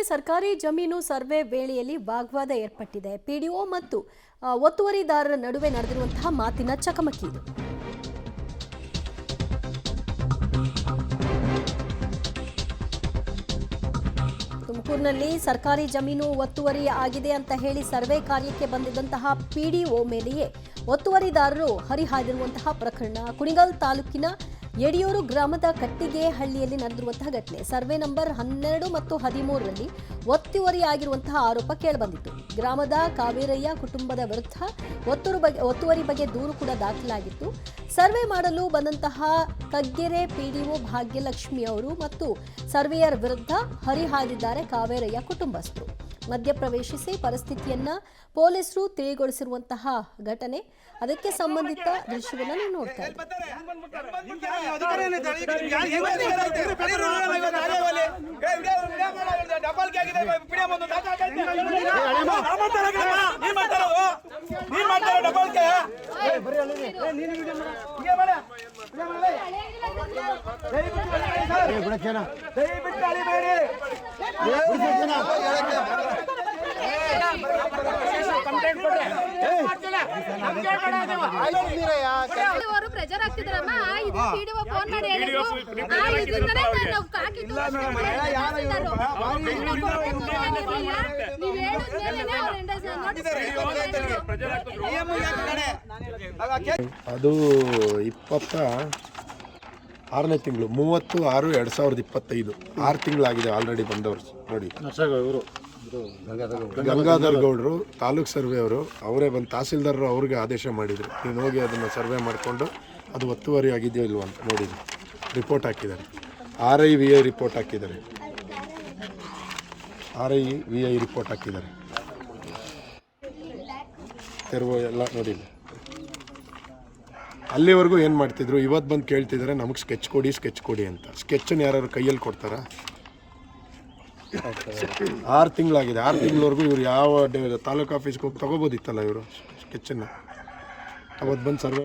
ತುಮಕೂರಿನಲ್ಲಿ ಸರ್ಕಾರಿ ಜಮೀನು ಸರ್ವೆ ವೇಳೆಯಲ್ಲಿ ವಾಗ್ವಾದ ಏರ್ಪಟ್ಟಿದೆ. ಪಿಡಿಒ ಮತ್ತು ಒತ್ತುವರಿದಾರರ ನಡುವೆ ನಡೆದಿರುವಂತಹ ಮಾತಿನ ಚಕಮಕಿ ಇದು. ತುಮಕೂರಿನಲ್ಲಿ ಸರ್ಕಾರಿ ಜಮೀನು ಒತ್ತುವರಿ ಆಗಿದೆ ಅಂತ ಹೇಳಿ ಸರ್ವೆ ಕಾರ್ಯಕ್ಕೆ ಬಂದಿದ್ದಂತಹ ಪಿಡಿಒ ಮೇಲೆಯೇ ಒತ್ತುವರಿದಾರರು ಹರಿಹಾಯ್ದಿರುವಂತಹ ಪ್ರಕರಣ ಕುಣಿಗಲ್ ತಾಲೂಕಿನ ಯಡಿಯೂರು ಗ್ರಾಮದ ಕಟ್ಟಿಗೆ ಹಳ್ಳಿಯಲ್ಲಿ ನಡೆದಿರುವಂತಹ ಘಟನೆ. ಸರ್ವೆ ನಂಬರ್ 12 ಮತ್ತು 13ರಲ್ಲಿ ಒತ್ತುವರಿಯಾಗಿರುವಂತಹ ಆರೋಪ ಕೇಳಿಬಂದಿತ್ತು. ಗ್ರಾಮದ ಕಾವೇರಯ್ಯ ಕುಟುಂಬದ ವಿರುದ್ಧ ಒತ್ತುವರಿ ಬಗ್ಗೆ ದೂರು ಕೂಡ ದಾಖಲಾಗಿತ್ತು. ಸರ್ವೆ ಮಾಡಲು ಬಂದಂತಹ ಕಗ್ಗೆರೆ ಪಿಡಿಒ ಭಾಗ್ಯಲಕ್ಷ್ಮಿ ಅವರು ಮತ್ತು ಸರ್ವೇಯರ್ ವಿರುದ್ಧ ಹರಿಹಾಯ್ದಿದ್ದಾರೆ ಕಾವೇರಯ್ಯ ಕುಟುಂಬಸ್ಥರು. ಮಧ್ಯಪ್ರವೇಶಿಸಿ ಪರಿಸ್ಥಿತಿಯನ್ನ ಪೊಲೀಸರು ತಿಳಿಗೊಳಿಸಿರುವಂತಹ ಘಟನೆ. ಅದಕ್ಕೆ ಸಂಬಂಧಿತ ದೃಶ್ಯವನ್ನು ನೀವು ನೋಡ್ತಾ ಇದ್ದೀವಿ. ಪ್ರೆಜರ್ ಆಗ್ತಿದ್ರಮ್ಮ ಫೋನ್ ಮಾಡಿ ಅದು 26ನೇ ತಿಂಗಳು 30/6/2025 6 ತಿಂಗಳಾಗಿದೆ ಆಲ್ರೆಡಿ ಬಂದವರು ನೋಡಿ. ಗಂಗಾಧರ್ ಗೌಡರು ತಾಲೂಕ್ ಸರ್ವೆ ಅವರೇ ಬಂದು ತಹಸೀಲ್ದಾರರು ಅವ್ರಿಗೆ ಆದೇಶ ಮಾಡಿದರು, ನೀನು ಹೋಗಿ ಅದನ್ನು ಸರ್ವೆ ಮಾಡಿಕೊಂಡು ಅದು ಒತ್ತುವರಿ ಆಗಿದೆಯೋ ಇಲ್ವ ಅಂತ ನೋಡಿದ್ರು. ರಿಪೋರ್ಟ್ ಹಾಕಿದ್ದಾರೆ, RIVI ರಿಪೋರ್ಟ್ ಹಾಕಿದ್ದಾರೆ, RIVI ರಿಪೋರ್ಟ್ ಹಾಕಿದ್ದಾರೆ. ತೆರವು ಎಲ್ಲ ನೋಡಿಲ್ಲ. ಅಲ್ಲಿವರೆಗೂ ಏನು ಮಾಡ್ತಿದ್ರು, ಇವತ್ತು ಬಂದು ಕೇಳ್ತಿದ್ದಾರೆ ನಮಗೆ ಸ್ಕೆಚ್ ಕೊಡಿ ಅಂತ. ಸ್ಕೆಚ್ಚನ್ನು ಯಾರು ಕೈಯಲ್ಲಿ ಕೊಡ್ತಾರಾ? 6 ತಿಂಗಳಾಗಿದೆ. 6 ತಿಂಗಳವರೆಗೂ ಇವ್ರು ಯಾವ ತಾಲೂಕು ಆಫೀಸ್ಗೆ ಹೋಗಿ ತೊಗೋಬೋದಿತ್ತಲ್ಲ ಇವರು ಸ್ಕೆಚ್ಚನ್ನು. ಅವತ್ತು ಬಂದು ಸರ್ವೆ